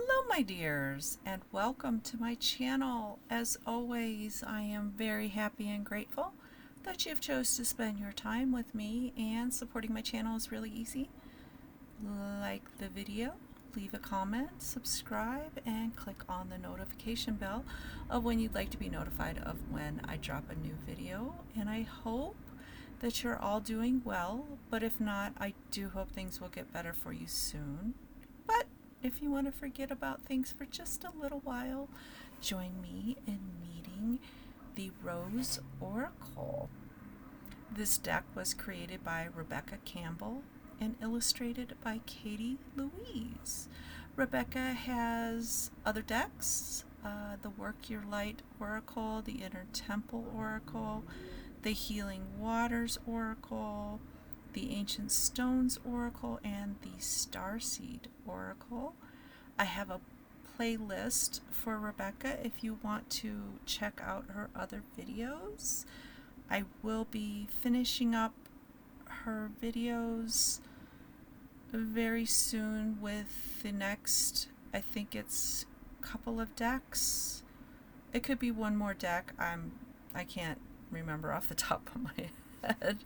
Hello, my dears, and welcome to my channel. As always, I am very happy and grateful that you've chose to spend your time with me, and supporting my channel is really easy. Like the video, leave a comment, subscribe, and click on the notification bell of when you'd like to be notified of when I drop a new video. And I hope that you're all doing well, but if not, I do hope things will get better for you soon. But if you want to forget about things for just a little while, join me in meeting the Rose Oracle. This deck was created by Rebecca Campbell and illustrated by Louise. Rebecca has other decks, the Work Your Light Oracle, the Inner Temple Oracle, the Healing Waters Oracle, the Ancient Stones Oracle, and the Starseed Oracle. I have a playlist for Rebecca if you want to check out her other videos. I will be finishing up her videos very soon with the next, I think it's a couple of decks. It could be one more deck. I can't remember off the top of my head.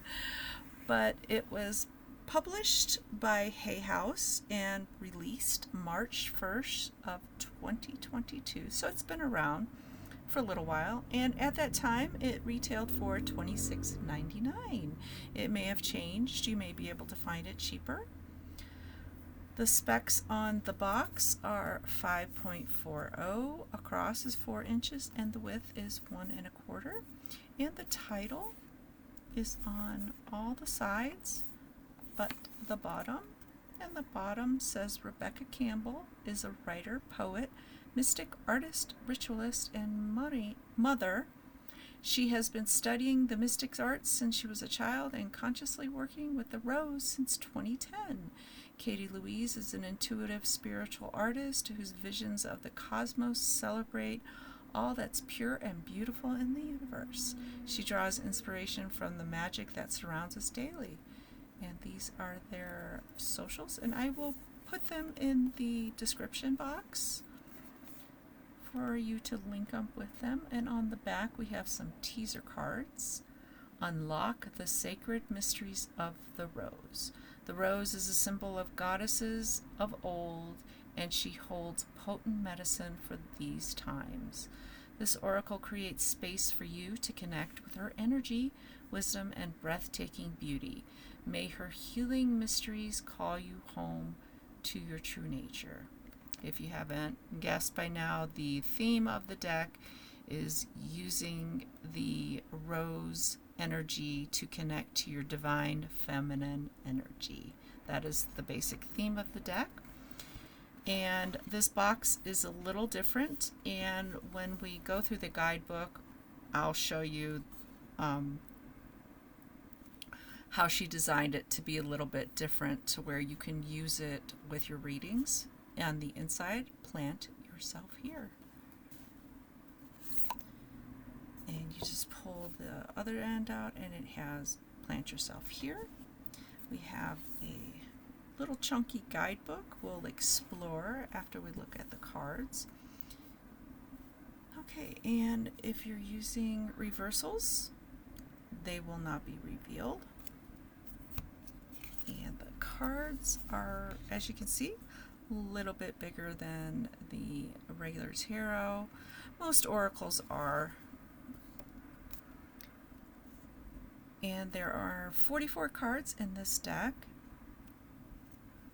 But it was published by Hay House and released March 1st of 2022. So it's been around for a little while, and at that time it retailed for $26.99. It may have changed. You may be able to find it cheaper. The specs on the box are 5.40, across is 4 inches, and the width is 1.25. And the title is on all the sides but the bottom, and the bottom says Rebecca Campbell is a writer, poet, mystic, artist, ritualist, and mother. She has been studying the mystic arts since she was a child and consciously working with the rose since 2010. Louise is an intuitive spiritual artist whose visions of the cosmos celebrate all that's pure and beautiful in the universe. She draws inspiration from the magic that surrounds us daily. And these are their socials, and I will put them in the description box for you to link up with them. And on the back we have some teaser cards. Unlock the sacred mysteries of the rose. The rose is a symbol of goddesses of old, and she holds potent medicine for these times. This oracle creates space for you to connect with her energy, wisdom, and breathtaking beauty. May her healing mysteries call you home to your true nature. If you haven't guessed by now, the theme of the deck is using the rose energy to connect to your divine feminine energy. That is the basic theme of the deck. And this box is a little different, and when we go through the guidebook, I'll show you how she designed it to be a little bit different, to where you can use it with your readings. On the inside, plant yourself here. And you just pull the other end out, and it has plant yourself here. We have a little chunky guidebook we'll explore after we look at the cards. Okay, and if you're using reversals, they will not be revealed. And the cards are, as you can see, a little bit bigger than the regular tarot. Most oracles are. And there are 44 cards in this deck.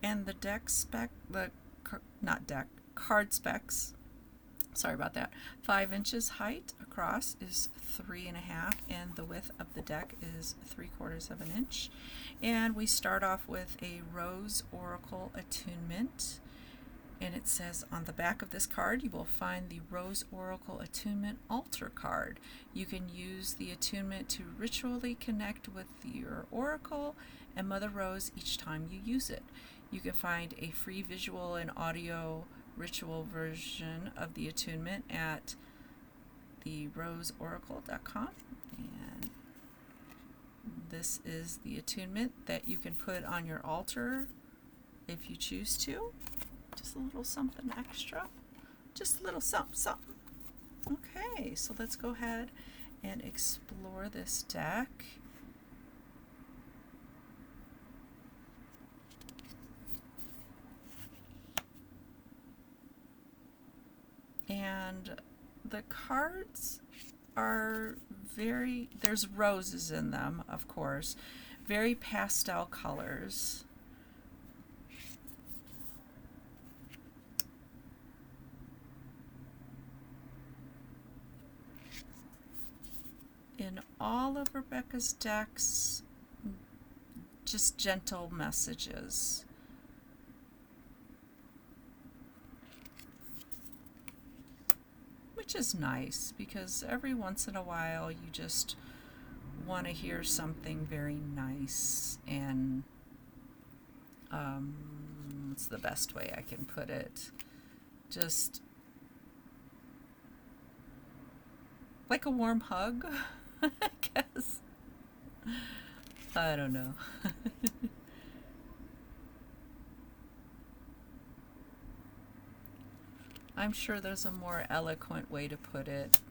And the card specs, sorry about that, 5 inches height across is 3.5, and the width of the deck is 3/4 of an inch. And we start off with a Rose Oracle attunement, and it says on the back of this card you will find the Rose Oracle attunement altar card. You can use the attunement to ritually connect with your oracle and Mother Rose each time you use it. You can find a free visual and audio ritual version of the attunement at theroseoracle.com. And this is the attunement that you can put on your altar if you choose to. Just a little something extra. Just a little something, something. Okay, so let's go ahead and explore this deck. And the cards are there's roses in them, of course, very pastel colors. In all of Rebecca's decks, just gentle messages. Which is nice, because every once in a while you just want to hear something very nice and what's the best way I can put it? Just like a warm hug, I guess. I don't know. I'm sure there's a more eloquent way to put it.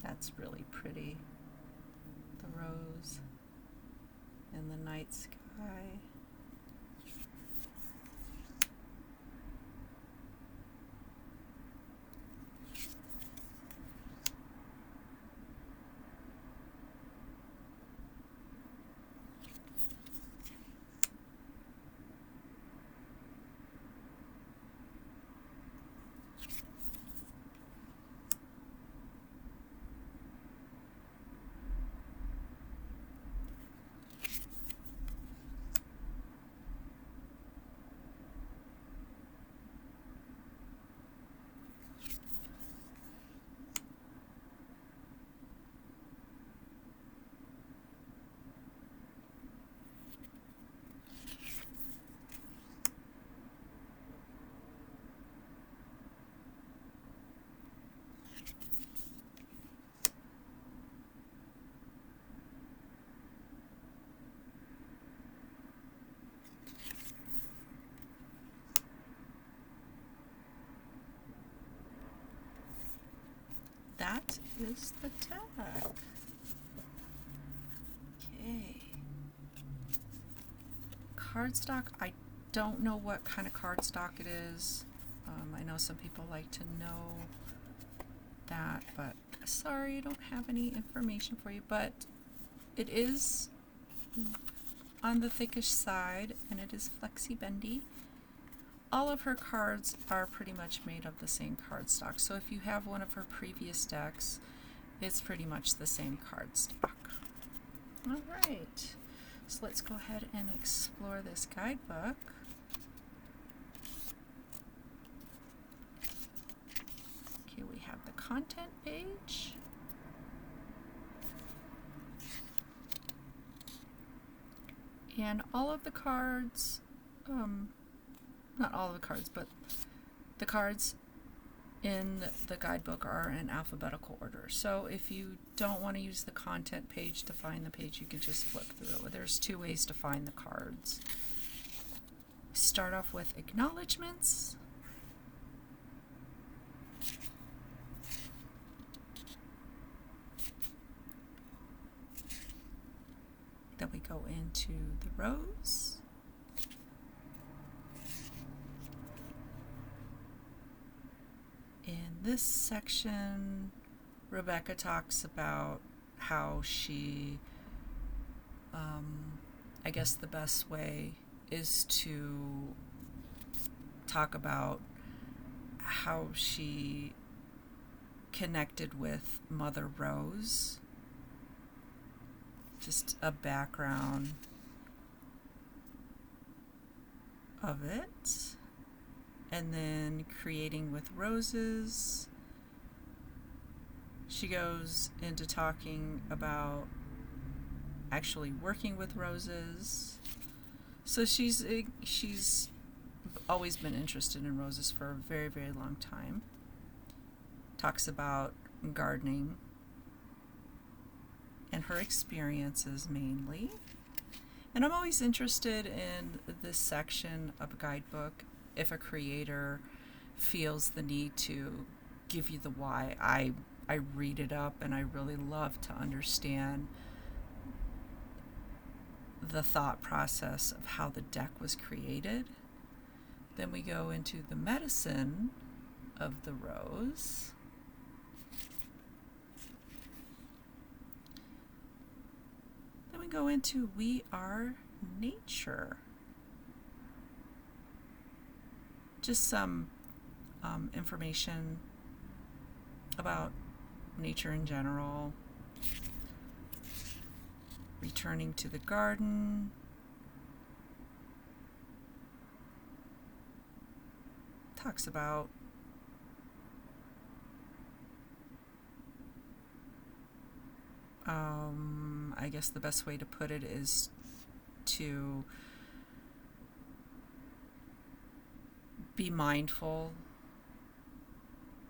That's really pretty. The rose and the night sky. that is the deck. Okay. Cardstock, I don't know what kind of cardstock it is. I know some people like to know that, but sorry, I don't have any information for you. But it is on the thickish side, and it is flexi bendy. All of her cards are pretty much made of the same cardstock. So if you have one of her previous decks, it's pretty much the same cardstock. All right, so let's go ahead and explore this guidebook. Okay, we have the content page. And all of the cards, not all of the cards, but the cards in the guidebook are in alphabetical order. So if you don't want to use the content page to find the page, you can just flip through. There's two ways to find the cards. Start off with acknowledgements. Then we go into the rose. In this section, Rebecca talks about how she, I guess the best way is to talk about how she connected with Mother Rose. Just a background of it. And then creating with roses. She goes into talking about actually working with roses. So she's always been interested in roses for a very, very long time. Talks about gardening and her experiences mainly. And I'm always interested in this section of a guidebook if a creator feels the need to give you the why. I read it up, and I really love to understand the thought process of how the deck was created. Then we go into the medicine of the rose. Then we go into We Are Nature. Just some information about nature in general. Returning to the garden. Talks about I guess the best way to put it is to be mindful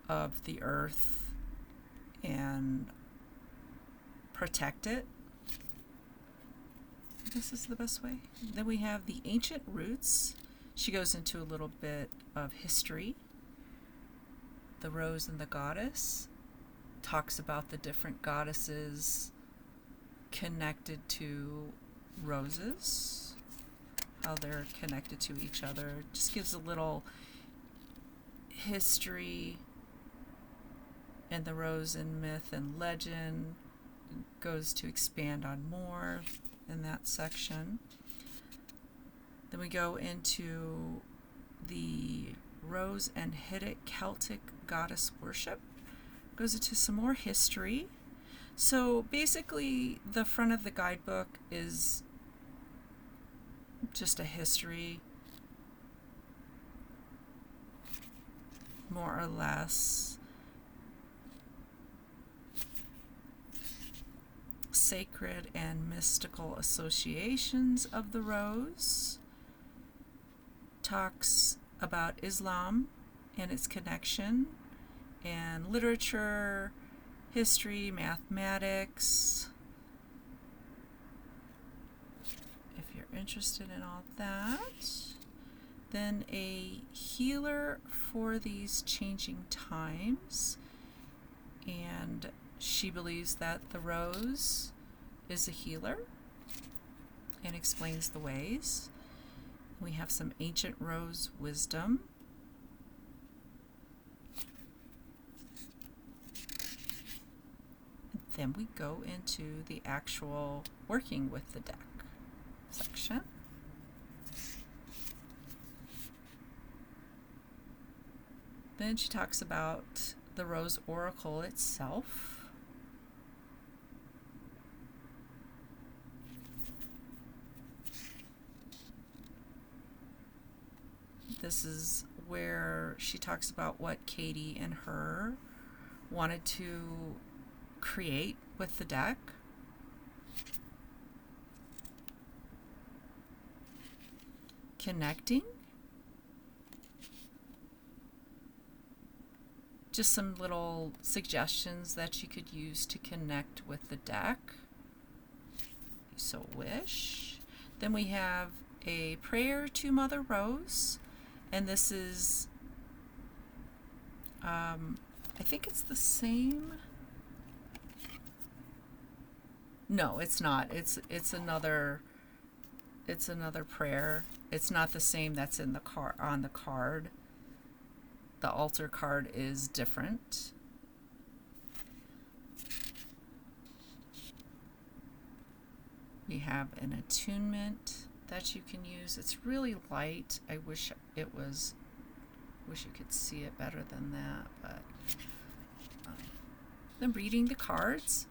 of the earth and protect it. This is the best way. Then we have the ancient roots. She goes into a little bit of history. The rose and the goddess. Talks about the different goddesses connected to roses, how they're connected to each other. Just gives a little history and the rose in myth and legend. Goes to expand on more in that section. Then we go into the rose and Hittite Celtic goddess worship. Goes into some more history. So basically the front of the guidebook is just a history, more or less. Sacred and mystical associations of the rose. Talks about Islam and its connection, and literature, history, mathematics. If you're interested in all that. Then a healer for these changing times. and she believes that the rose is a healer and explains the ways. We have some ancient rose wisdom. Then we go into the actual working with the deck section. Then she talks about the Rose Oracle itself. This is where she talks about what Katie and her wanted to create with the deck. Connecting. Just some little suggestions that you could use to connect with the deck, if you so wish. Then we have a prayer to Mother Rose, and this is, I think it's the same. No, it's not. It's another prayer. It's not the same that's in the on the card. The altar card is different. We have an attunement that you can use. It's really light. I wish you could see it better than that, but then reading the cards.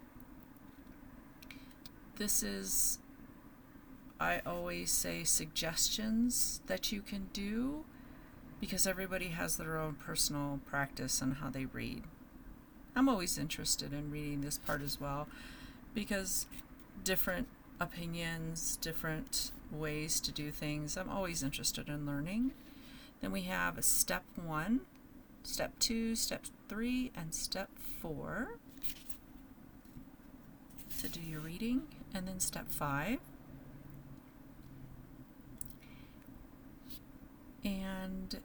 This is, I always say, suggestions that you can do, because everybody has their own personal practice on how they read. I'm always interested in reading this part as well, because different opinions, different ways to do things, I'm always interested in learning. Then we have step 1, step 2, step 3, and step 4 to do your reading, and then step 5. And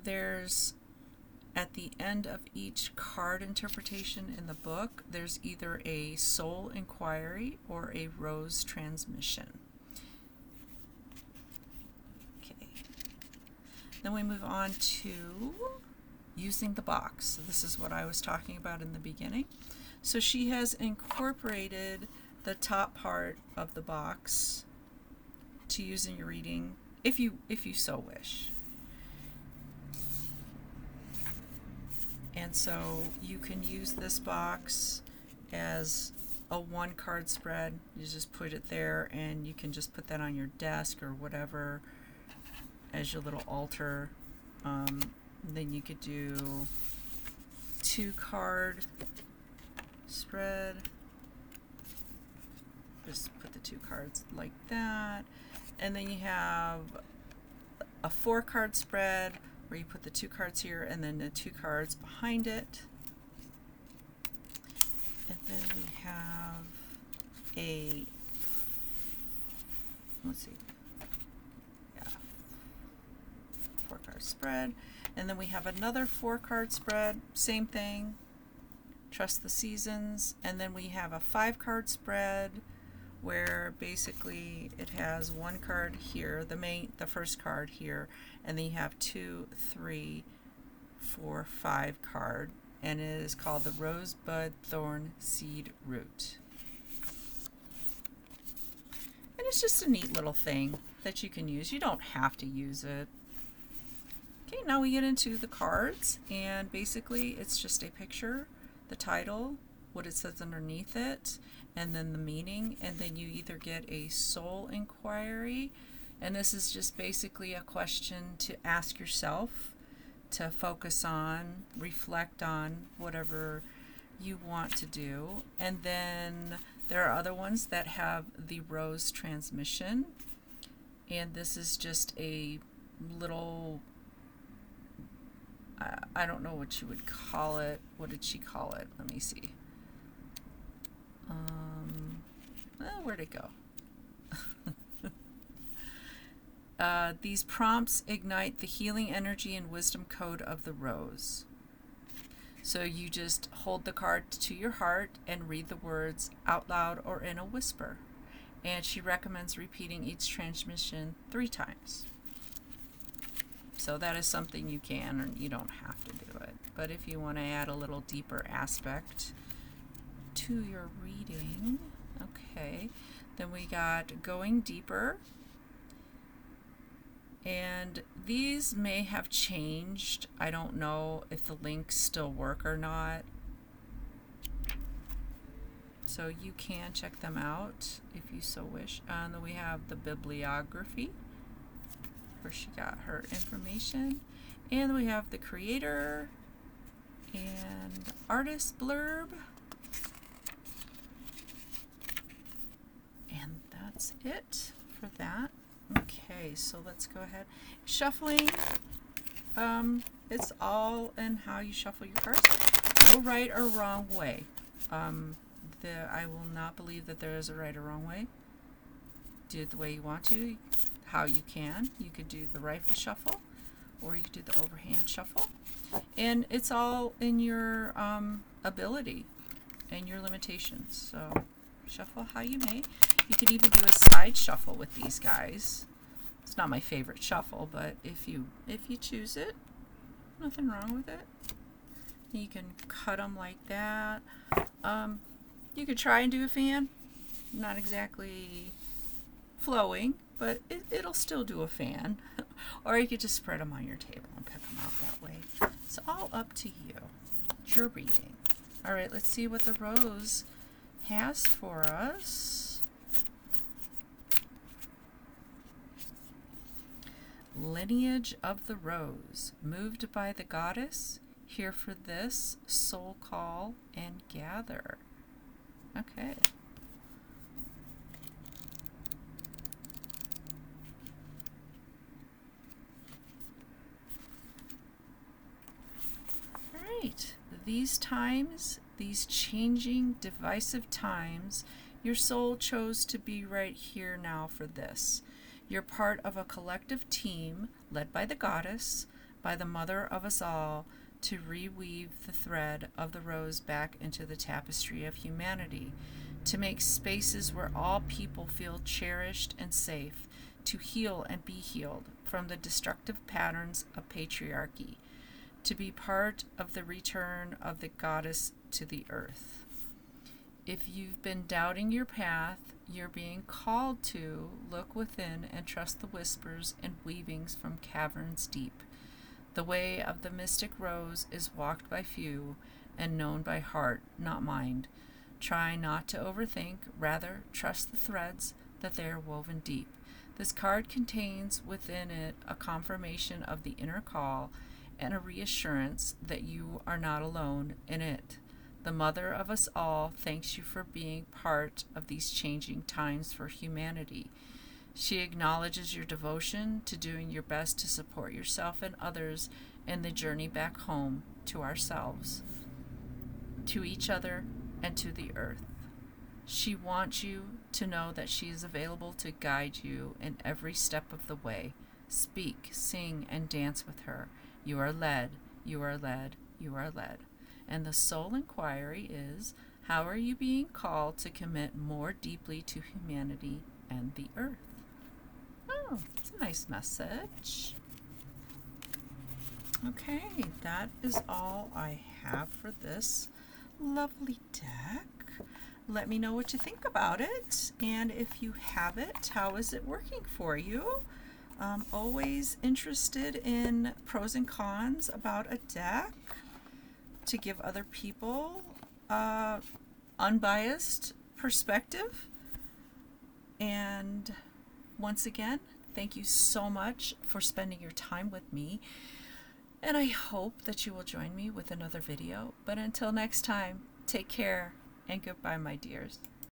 there's, at the end of each card interpretation in the book, there's either a soul inquiry or a rose transmission. Okay. Then we move on to using the box. So this is what I was talking about in the beginning. So she has incorporated the top part of the box to use in your reading, if you so wish. And so you can use this box as a 1-card spread. You just put it there, and you can just put that on your desk or whatever as your little altar. Then you could do 2-card spread. Just put the 2 cards like that. And then you have a 4-card spread where you put the 2 cards here and then the 2 cards behind it. And then we have a, let's see, yeah, 4-card spread. And then we have another 4-card spread, same thing, trust the seasons. And then we have a 5-card spread where basically it has 1 card here, the first card here, and then you have 2, 3, 4, 5 card, and it is called the Rosebud Thorn Seed Root. And it's just a neat little thing that you can use. You don't have to use it. Okay, now we get into the cards, and basically it's just a picture, the title, what it says underneath it, and then the meaning, and then you either get a soul inquiry, and this is just basically a question to ask yourself, to focus on, reflect on whatever you want to do. And then there are other ones that have the rose transmission, and this is just a little, I don't know what you would call it. What did she call it? Let me see. Where'd it go? These prompts ignite the healing energy and wisdom code of the rose. So you just hold the card to your heart and read the words out loud or in a whisper. And she recommends repeating each transmission 3 times. So that is something you can, or you don't have to do it. But if you want to add a little deeper aspect to your reading, okay, then we got going deeper. And these may have changed. I don't know if the links still work or not. So you can check them out if you so wish. And then we have the bibliography, where she got her information. And we have the creator and artist blurb. And that's it for that. Okay, so let's go ahead. Shuffling, it's all in how you shuffle your cards. No right or wrong way. I will not believe that there is a right or wrong way. Do it the way you want to, how you can. You could do the rifle shuffle, or you could do the overhand shuffle. And it's all in your ability and your limitations. So shuffle how you may. You could even do a side shuffle with these guys. It's not my favorite shuffle, but if you choose it, nothing wrong with it. You can cut them like that. You could try and do a fan. Not exactly flowing, but it'll still do a fan. Or you could just spread them on your table and pick them out that way. It's all up to you. It's your reading. All right, let's see what the rose has for us. Lineage of the rose, moved by the goddess, here for this, soul call and gather. Okay. All right. These times, these changing, divisive times, your soul chose to be right here now for this. You're part of a collective team led by the goddess, by the mother of us all, to reweave the thread of the rose back into the tapestry of humanity, to make spaces where all people feel cherished and safe, to heal and be healed from the destructive patterns of patriarchy, to be part of the return of the goddess to the earth. If you've been doubting your path, you're being called to look within and trust the whispers and weavings from caverns deep. The way of the mystic rose is walked by few and known by heart, not mind. Try not to overthink, rather trust the threads that they are woven deep. This card contains within it a confirmation of the inner call and a reassurance that you are not alone in it. The mother of us all thanks you for being part of these changing times for humanity. She acknowledges your devotion to doing your best to support yourself and others in the journey back home to ourselves, to each other, and to the earth. She wants you to know that she is available to guide you in every step of the way. Speak, sing, and dance with her. You are led, you are led, you are led. And the soul inquiry is, how are you being called to commit more deeply to humanity and the earth? Oh, it's a nice message. Okay, that is all I have for this lovely deck. Let me know what you think about it, and if you have it, how is it working for you? I'm always interested in pros and cons about a deck to give other people unbiased perspective. And once again, thank you so much for spending your time with me. And I hope that you will join me with another video. But until next time, take care and goodbye, my dears.